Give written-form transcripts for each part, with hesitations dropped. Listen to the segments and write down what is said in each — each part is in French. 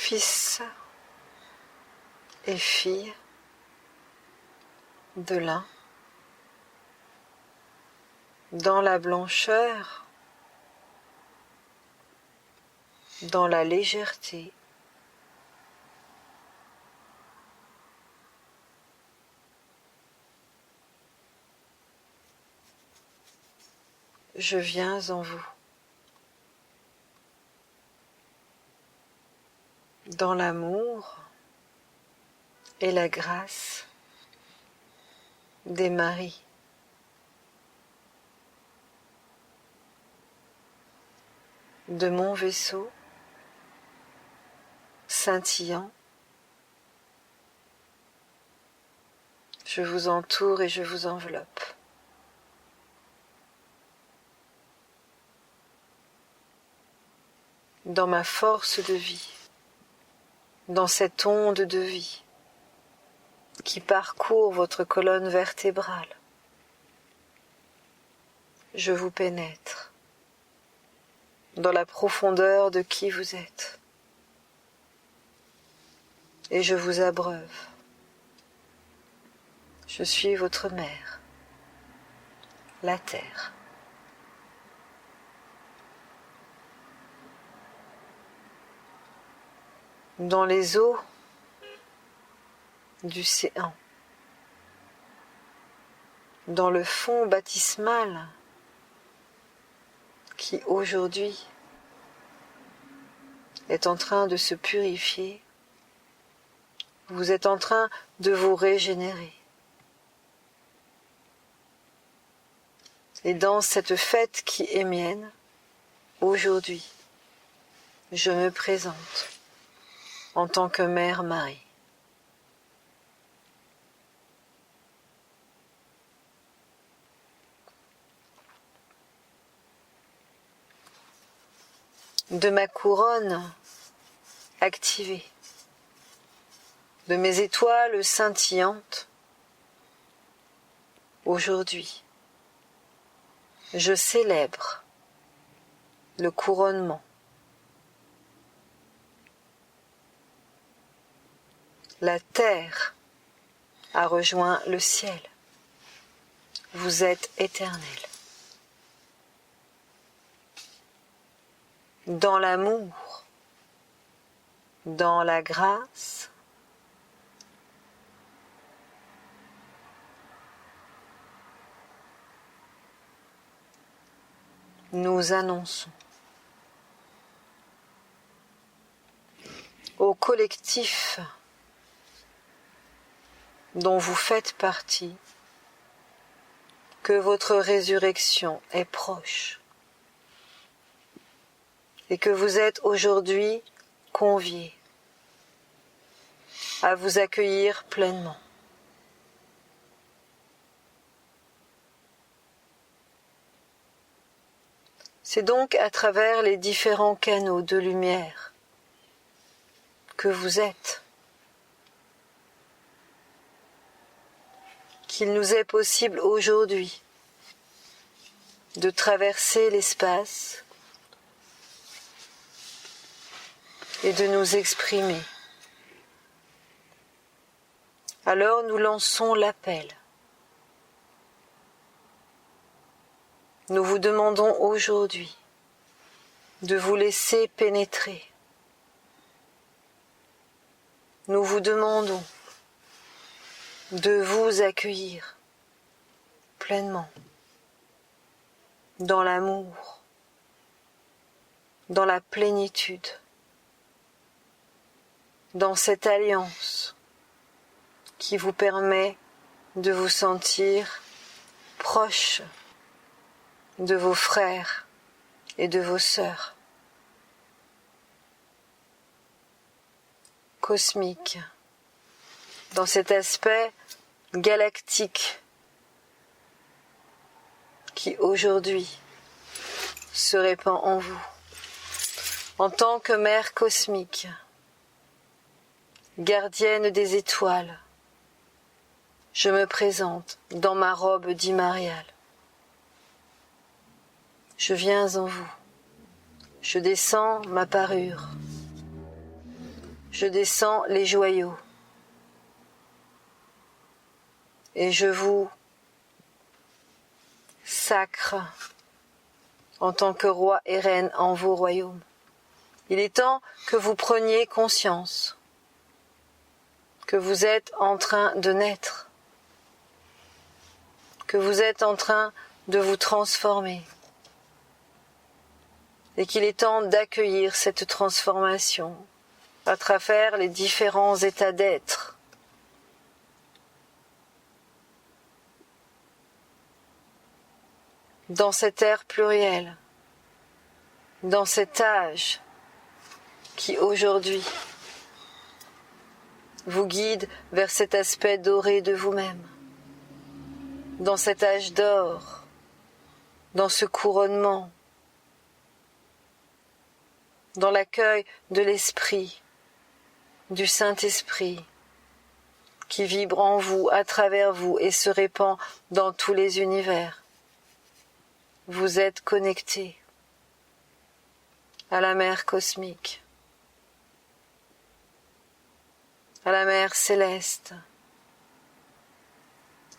fils et filles de l'un, dans la blancheur, dans la légèreté, je viens en vous. Dans l'amour et la grâce des maris. De mon vaisseau scintillant, je vous entoure et je vous enveloppe. Dans ma force de vie, dans cette onde de vie qui parcourt votre colonne vertébrale, je vous pénètre dans la profondeur de qui vous êtes et je vous abreuve. Je suis votre mère, la terre. Dans les eaux du Céan, dans le fond baptismal qui aujourd'hui est en train de se purifier, vous êtes en train de vous régénérer. Et dans cette fête qui est mienne, aujourd'hui, je me présente en tant que Mère Marie. De ma couronne activée, de mes étoiles scintillantes, aujourd'hui, je célèbre le couronnement. La terre a rejoint le ciel. Vous êtes éternel. Dans l'amour, dans la grâce, nous annonçons au collectif dont vous faites partie que votre résurrection est proche et que vous êtes aujourd'hui conviés à vous accueillir pleinement. C'est donc à travers les différents canaux de lumière que vous êtes qu'il nous est possible aujourd'hui de traverser l'espace et de nous exprimer. Alors nous lançons l'appel. Nous vous demandons aujourd'hui de vous laisser pénétrer. Nous vous demandons de vous accueillir pleinement dans l'amour, dans la plénitude, dans cette alliance qui vous permet de vous sentir proche de vos frères et de vos sœurs. Cosmique, dans cet aspect galactique qui aujourd'hui se répand en vous. En tant que mère cosmique, gardienne des étoiles, je me présente dans ma robe d'Imarial. Je viens en vous, je descends ma parure, je descends les joyaux et je vous sacre en tant que roi et reine en vos royaumes. Il est temps que vous preniez conscience que vous êtes en train de naître, que vous êtes en train de vous transformer et qu'il est temps d'accueillir cette transformation à travers les différents états d'être. Dans cette ère plurielle, dans cet âge qui aujourd'hui vous guide vers cet aspect doré de vous-même, dans cet âge d'or, dans ce couronnement, dans l'accueil de l'Esprit, du Saint-Esprit, qui vibre en vous, à travers vous et se répand dans tous les univers. Vous êtes connectés à la mère cosmique, à la mère céleste,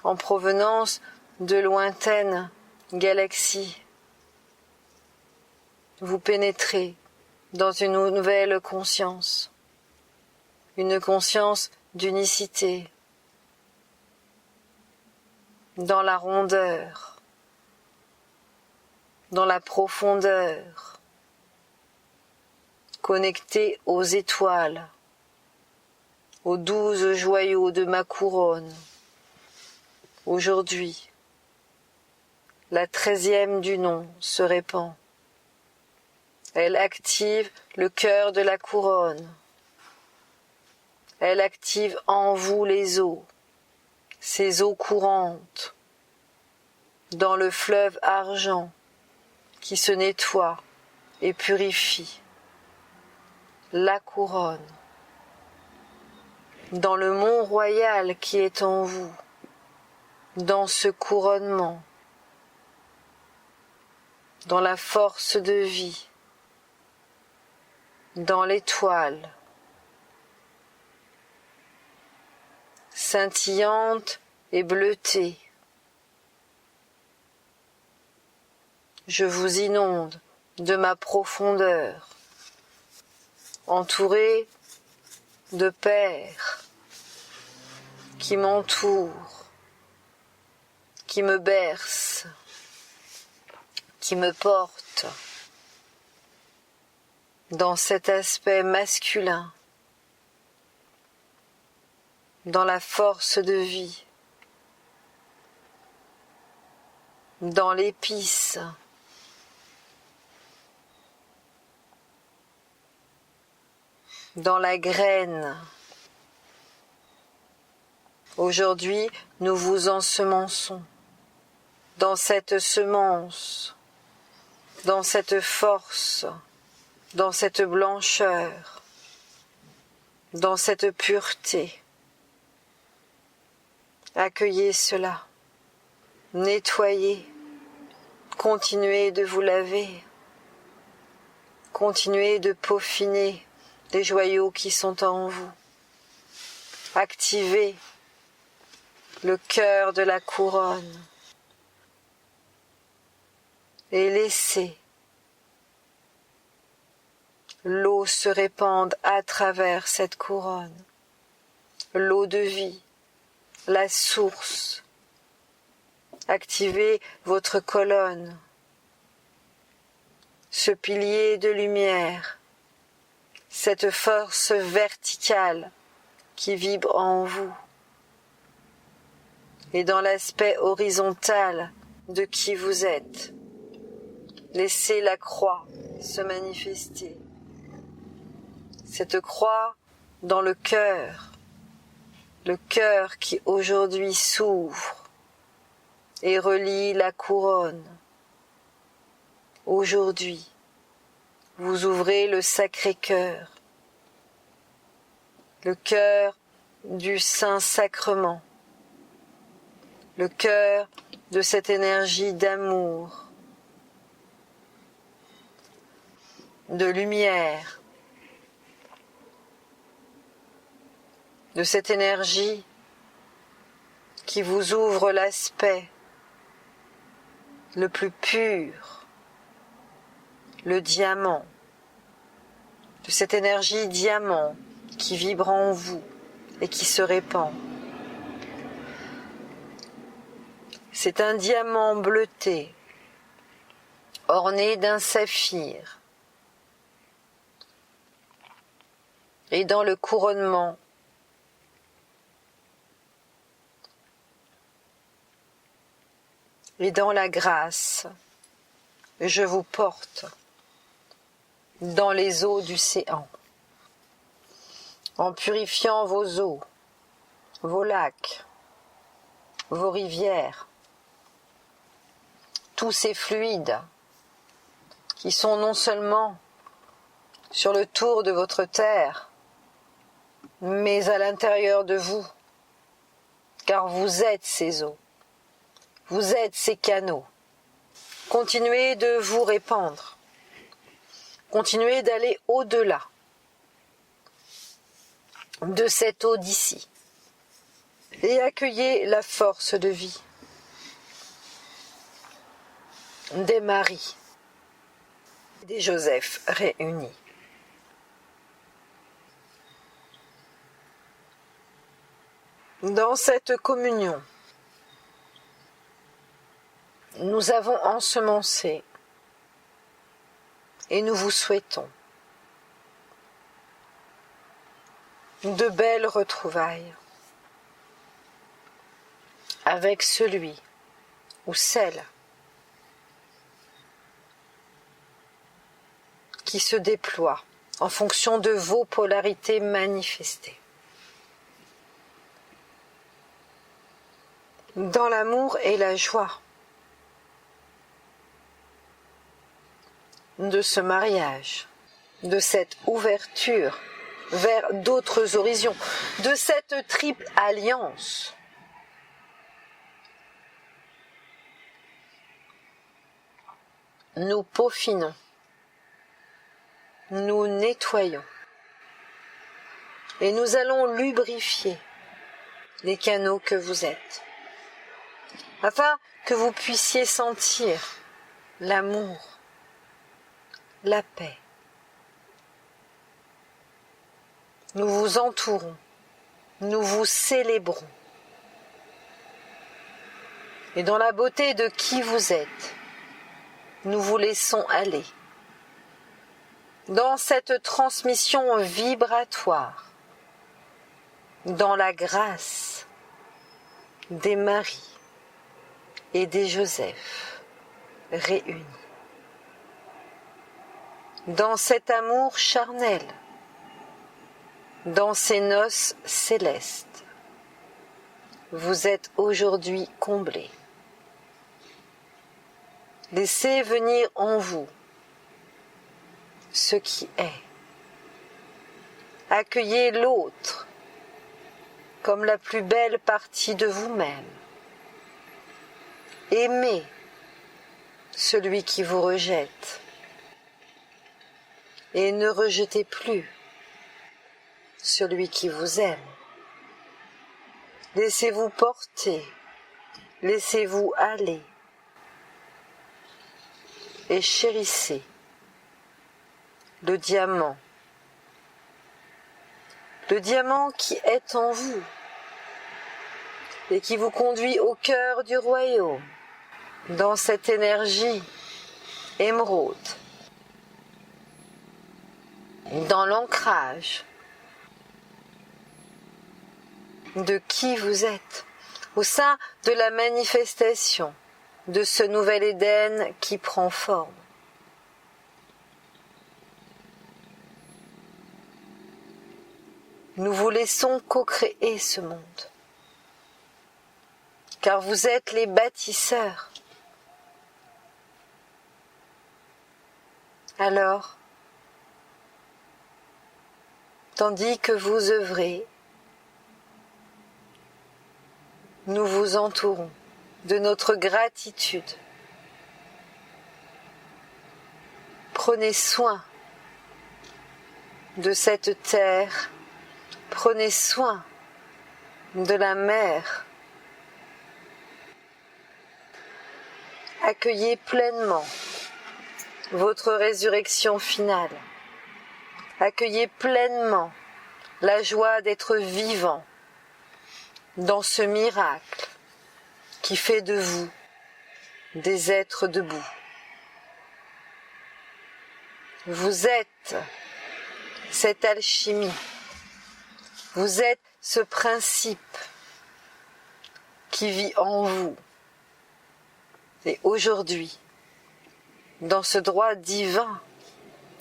en provenance de lointaines galaxies. Vous pénétrez dans une nouvelle conscience, une conscience d'unicité, dans la rondeur, dans la profondeur, connecté aux étoiles, aux 12 joyaux de ma couronne. Aujourd'hui, la 13e du nom se répand. Elle active le cœur de la couronne. Elle active en vous les eaux, ces eaux courantes, dans le fleuve argent qui se nettoie et purifie. La couronne, dans le mont royal qui est en vous, dans ce couronnement, dans la force de vie, dans l'étoile, scintillante et bleutée. Je vous inonde de ma profondeur, entouré de pères qui m'entourent, qui me bercent, qui me portent dans cet aspect masculin, dans la force de vie, dans l'épice, dans la graine. Aujourd'hui, nous vous ensemençons dans cette semence, dans cette force, dans cette blancheur, dans cette pureté. Accueillez cela, nettoyez, continuez de vous laver, continuez de peaufiner les joyaux qui sont en vous. Activez le cœur de la couronne et laissez l'eau se répandre à travers cette couronne, l'eau de vie, la source. Activez votre colonne, ce pilier de lumière, cette force verticale qui vibre en vous, et dans l'aspect horizontal de qui vous êtes. Laissez la croix se manifester. Cette croix dans le cœur qui aujourd'hui s'ouvre et relie la couronne. Aujourd'hui, vous ouvrez le Sacré-Cœur, le cœur du Saint-Sacrement, le cœur de cette énergie d'amour, de lumière, de cette énergie qui vous ouvre l'aspect le plus pur, le diamant, de cette énergie diamant qui vibre en vous et qui se répand. C'est un diamant bleuté, orné d'un saphir. Et dans le couronnement, et dans la grâce, je vous porte dans les eaux du Céan, en purifiant vos eaux, vos lacs, vos rivières, tous ces fluides qui sont non seulement sur le tour de votre terre, mais à l'intérieur de vous, car vous êtes ces eaux, vous êtes ces canaux. Continuez de vous répandre, continuez d'aller au-delà de cette eau d'ici et accueillez la force de vie des Maries, des Joseph réunis. Dans cette communion, nous avons ensemencé et nous vous souhaitons de belles retrouvailles avec celui ou celle qui se déploie en fonction de vos polarités manifestées. Dans l'amour et la joie de ce mariage, de cette ouverture vers d'autres horizons, de cette triple alliance, nous peaufinons, nous nettoyons et nous allons lubrifier les canaux que vous êtes, afin que vous puissiez sentir l'amour, la paix. Nous vous entourons, nous vous célébrons. Et dans la beauté de qui vous êtes, nous vous laissons aller. Dans cette transmission vibratoire, dans la grâce des Maries et des Joseph réunis. Dans cet amour charnel, dans ces noces célestes, vous êtes aujourd'hui comblés. Laissez venir en vous ce qui est. Accueillez l'autre comme la plus belle partie de vous-même. Aimez celui qui vous rejette. Et ne rejetez plus celui qui vous aime. Laissez-vous porter, laissez-vous aller et chérissez le diamant qui est en vous et qui vous conduit au cœur du royaume, dans cette énergie émeraude, dans l'ancrage de qui vous êtes, au sein de la manifestation de ce nouvel Éden qui prend forme. Nous vous laissons co-créer ce monde, car vous êtes les bâtisseurs. Alors, tandis que vous œuvrez, nous vous entourons de notre gratitude. Prenez soin de cette terre, prenez soin de la mer. Accueillez pleinement votre résurrection finale. Accueillez pleinement la joie d'être vivant dans ce miracle qui fait de vous des êtres debout. Vous êtes cette alchimie, vous êtes ce principe qui vit en vous. Et aujourd'hui, dans ce droit divin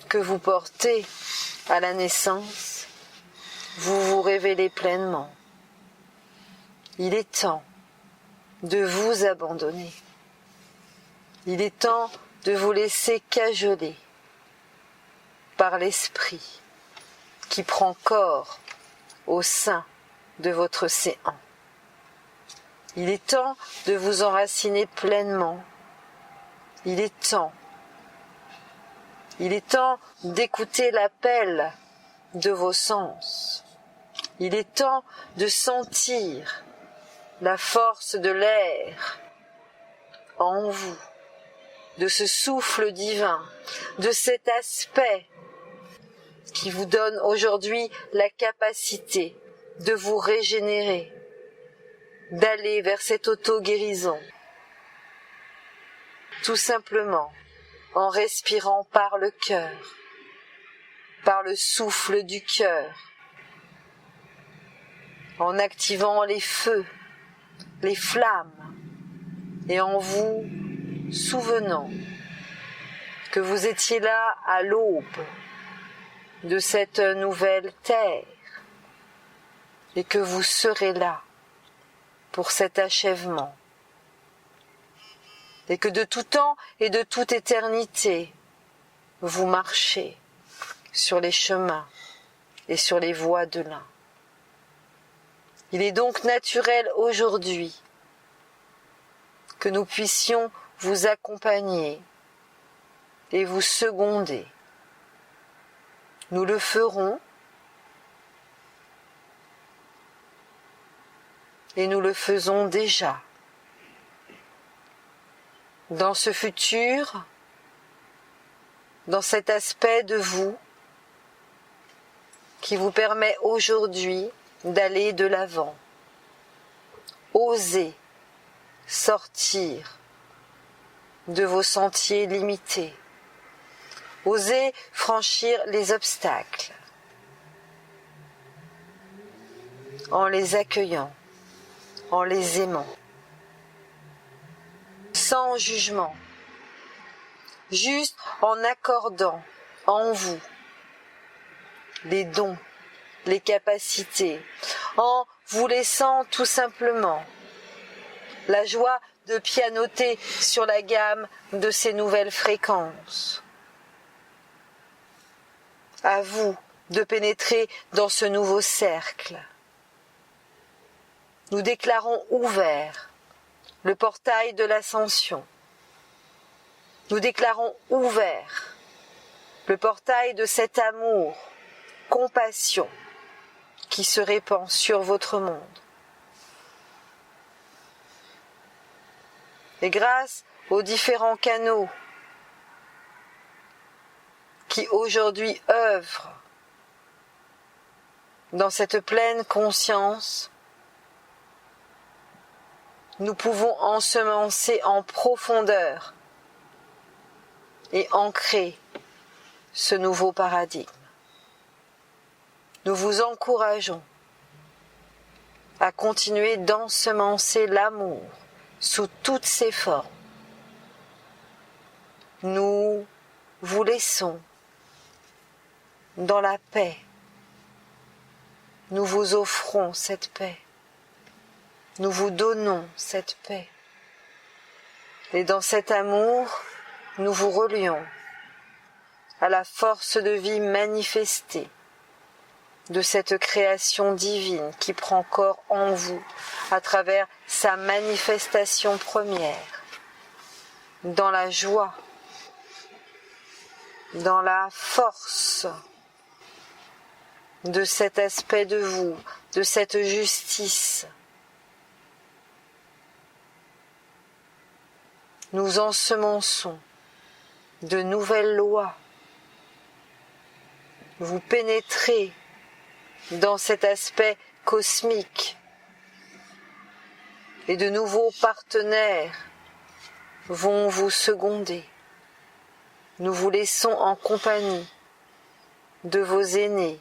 que vous portez à la naissance, vous vous révélez pleinement. Il est temps de vous abandonner. Il est temps de vous laisser cajoler par l'esprit qui prend corps au sein de votre séant. Il est temps de vous enraciner pleinement. Il est temps d'écouter l'appel de vos sens. Il est temps de sentir la force de l'air en vous, de ce souffle divin, de cet aspect qui vous donne aujourd'hui la capacité de vous régénérer, d'aller vers cette auto-guérison, tout simplement en respirant par le cœur, par le souffle du cœur, en activant les feux, les flammes, et en vous souvenant que vous étiez là à l'aube de cette nouvelle terre et que vous serez là pour cet achèvement et que de tout temps et de toute éternité vous marchez sur les chemins et sur les voies de l'un. Il est donc naturel aujourd'hui que nous puissions vous accompagner et vous seconder. Nous le ferons et nous le faisons déjà. Dans ce futur, dans cet aspect de vous qui vous permet aujourd'hui d'aller de l'avant. Osez sortir de vos sentiers limités. Osez franchir les obstacles en les accueillant, en les aimant, sans jugement, juste en accordant en vous les dons, les capacités, en vous laissant tout simplement la joie de pianoter sur la gamme de ces nouvelles fréquences. À vous de pénétrer dans ce nouveau cercle. Nous déclarons ouvert le portail de l'ascension. Nous déclarons ouvert le portail de cet amour, compassion qui se répand sur votre monde. Et grâce aux différents canaux qui aujourd'hui œuvrent dans cette pleine conscience, nous pouvons ensemencer en profondeur et ancrer ce nouveau paradigme. Nous vous encourageons à continuer d'ensemencer l'amour sous toutes ses formes. Nous vous laissons dans la paix. Nous vous offrons cette paix. Nous vous donnons cette paix. Et dans cet amour, nous vous relions à la force de vie manifestée de cette création divine qui prend corps en vous à travers sa manifestation première, dans la joie, dans la force, de cet aspect de vous, de cette justice. Nous ensemençons de nouvelles lois. Vous pénétrez dans cet aspect cosmique et de nouveaux partenaires vont vous seconder. Nous vous laissons en compagnie de vos aînés.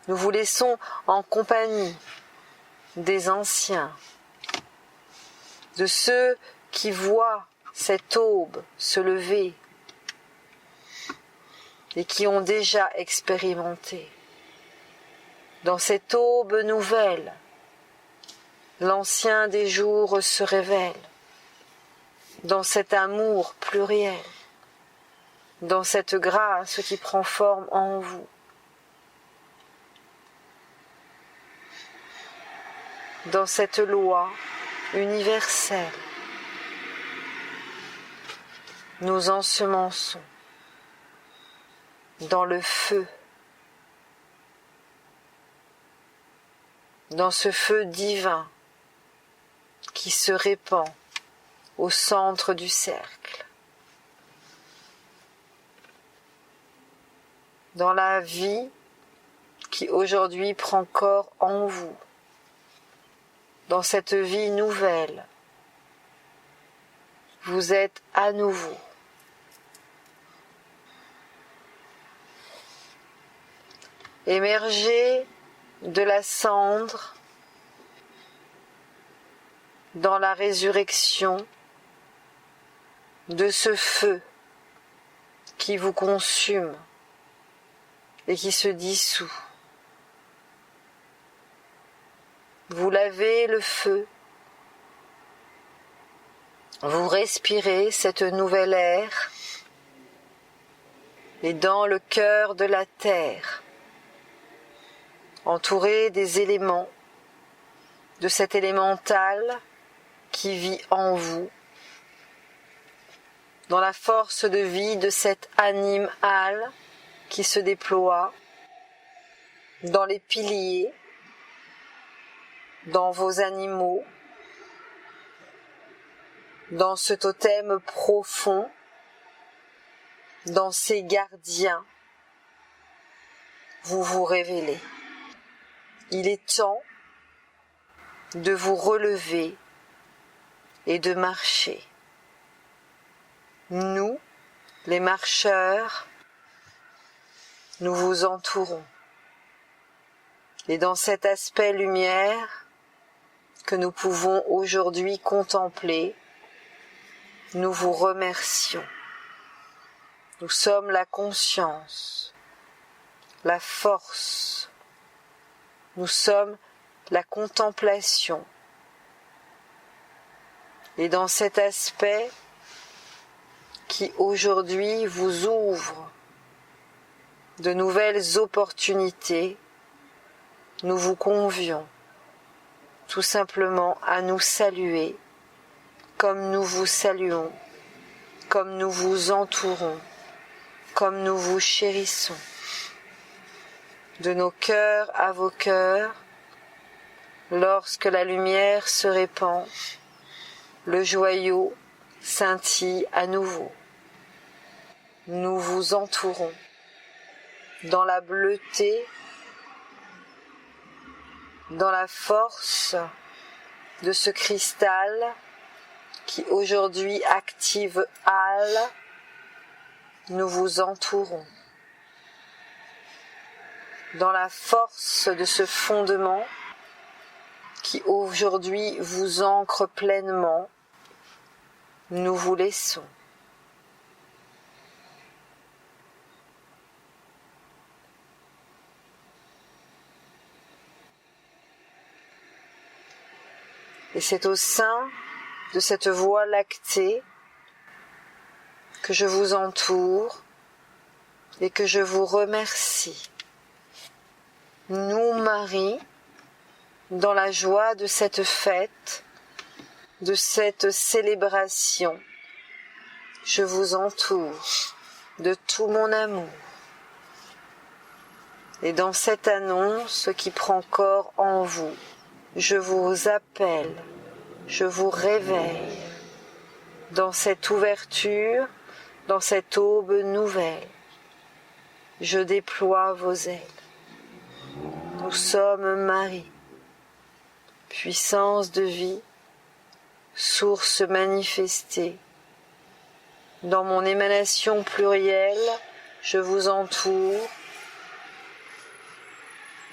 Nous vous laissons en compagnie des anciens, de ceux qui voient cette aube se lever et qui ont déjà expérimenté. Dans cette aube nouvelle, l'ancien des jours se révèle, dans cet amour pluriel, dans cette grâce qui prend forme en vous. Dans cette loi universelle, nous ensemençons dans le feu, dans ce feu divin qui se répand au centre du cercle. Dans la vie qui aujourd'hui prend corps en vous, dans cette vie nouvelle, vous êtes à nouveau émergé de la cendre dans la résurrection de ce feu qui vous consume et qui se dissout. Vous lavez le feu, vous respirez cette nouvelle air et dans le cœur de la terre, entouré des éléments, de cet élémental qui vit en vous, dans la force de vie de cette anime âle qui se déploie dans les piliers, dans vos animaux, dans ce totem profond, dans ces gardiens, vous vous révélez. Il est temps de vous relever et de marcher. Nous, les marcheurs, nous vous entourons. Et dans cet aspect lumière que nous pouvons aujourd'hui contempler, nous vous remercions. Nous sommes la conscience, la force, nous sommes la contemplation. Et dans cet aspect qui aujourd'hui vous ouvre de nouvelles opportunités, nous vous convions tout simplement à nous saluer comme nous vous saluons, comme nous vous entourons, comme nous vous chérissons. De nos cœurs à vos cœurs, lorsque la lumière se répand, le joyau scintille à nouveau. Nous vous entourons dans la bleuté, dans la force de ce cristal qui aujourd'hui active Al, nous vous entourons. Dans la force de ce fondement qui aujourd'hui vous ancre pleinement, nous vous laissons. Et c'est au sein de cette voie lactée que je vous entoure et que je vous remercie. Nous, Marie, dans la joie de cette fête, de cette célébration, je vous entoure de tout mon amour. Et dans cette annonce qui prend corps en vous, je vous appelle, je vous réveille dans cette ouverture, dans cette aube nouvelle. Je déploie vos ailes. Nous sommes Marie, puissance de vie, source manifestée. Dans mon émanation plurielle, je vous entoure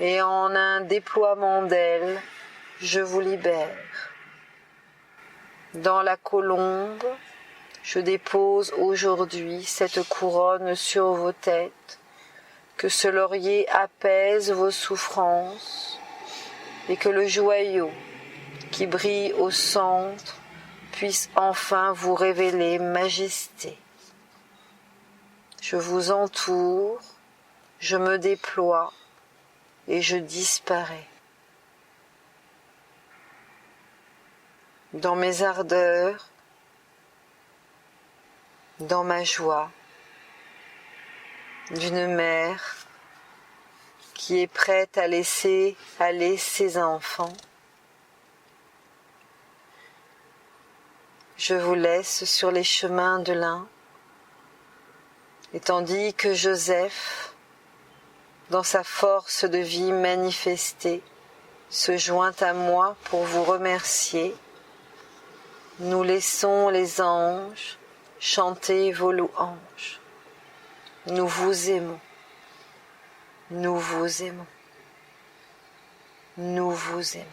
et en un déploiement d'ailes, je vous libère. Dans la colombe, je dépose aujourd'hui cette couronne sur vos têtes, que ce laurier apaise vos souffrances et que le joyau qui brille au centre puisse enfin vous révéler majesté. Je vous entoure, je me déploie et je disparais. Dans mes ardeurs, dans ma joie, d'une mère qui est prête à laisser aller ses enfants. Je vous laisse sur les chemins de l'un, et tandis que Joseph, dans sa force de vie manifestée, se joint à moi pour vous remercier, nous laissons les anges chanter vos louanges. Nous vous aimons, nous vous aimons, nous vous aimons.